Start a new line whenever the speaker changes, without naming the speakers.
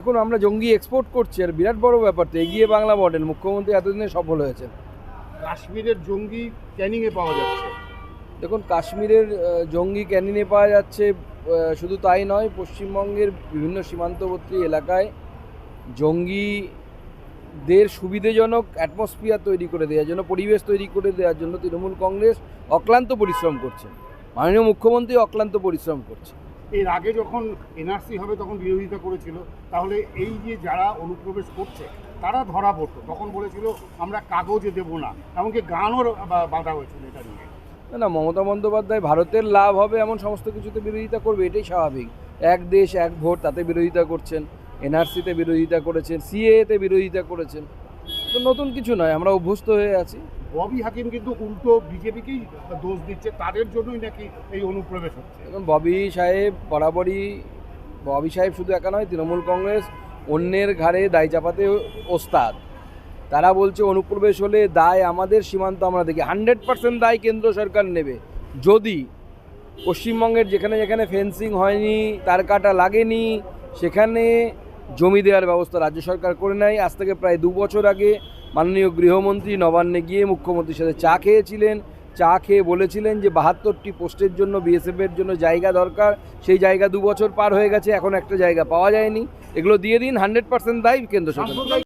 এখন আমরা জঙ্গি এক্সপোর্ট করছি, আর বিরাট বড় ব্যাপার তো এগিয়ে বাংলা মডেল। মুখ্যমন্ত্রী এতদিনে সফল হয়েছেন।
কাশ্মীরের জঙ্গি ক্যানিংয়ে পাওয়া যাচ্ছে।
দেখুন, কাশ্মীরের জঙ্গি ক্যানিংয়ে পাওয়া যাচ্ছে, শুধু তাই নয়, পশ্চিমবঙ্গের বিভিন্ন সীমান্তবর্তী এলাকায় জঙ্গিদের সুবিধাজনক অ্যাটমসফিয়ার তৈরি করে দেওয়ার জন্য, পরিবেশ তৈরি করে দেওয়ার জন্য তৃণমূল কংগ্রেস অক্লান্ত পরিশ্রম করছে। মাননীয় মুখ্যমন্ত্রী অক্লান্ত পরিশ্রম করছে।
এর আগে যখন এনআরসি হবে তখন বিরোধিতা করেছিল, তাহলে এই যে যারা অনুপ্রবেশ করছে তারা ধরা পড়তো, তখন বলেছিল আমরা কাগজে দেবো না, এমনকি গানও বাধা হয়েছিল এটা নিয়ে।
না, মমতা বন্দ্যোপাধ্যায় ভারতের লাভ হবে এমন সমস্ত কিছুতে বিরোধিতা করবে, এটাই স্বাভাবিক। এক দেশ এক ভোট, তাতে বিরোধিতা করছেন, এনআরসিতে বিরোধিতা করেছেন, সিএতে বিরোধিতা করেছেন। তো নতুন কিছু নয়, আমরা অভ্যস্ত হয়ে আছি।
ববি হাকিম কিন্তু উল্টো বিজেপিকেই দোষ দিচ্ছে, তাদের জন্যই নাকি এই অনুপ্রবেশ হচ্ছে।
এখন ববি সাহেব বরাবরই, ববি সাহেব শুধু একা নয়, তৃণমূল কংগ্রেস অন্যের ঘাড়ে দায় চাপাতে ওস্তাদ। তারা বলছে অনুপ্রবেশ হলে দায় আমাদের, সীমান্ত আমরা দেখি। 100% দায় কেন্দ্র সরকার নেবে যদি পশ্চিমবঙ্গের যেখানে যেখানে ফেন্সিং হয়নি, তার কাটা লাগেনি, সেখানে জমি দেওয়ার ব্যবস্থা রাজ্য সরকার করে নেয়। আজ থেকে প্রায় 2 বছর আগে মাননীয় গৃহমন্ত্রী নবান্নে গিয়ে মুখ্যমন্ত্রীর সাথে চা খেয়েছিলেন। চা খেয়ে বলেছিলেন যে 72টি পোস্টের জন্য বিএসএফের জন্য জায়গা দরকার। সেই জায়গা 2 বছর পার হয়ে গেছে, এখন একটা জায়গা পাওয়া যায়নি। এগুলো দিয়ে দিন, 100% দায়ী কেন্দ্র সরকার।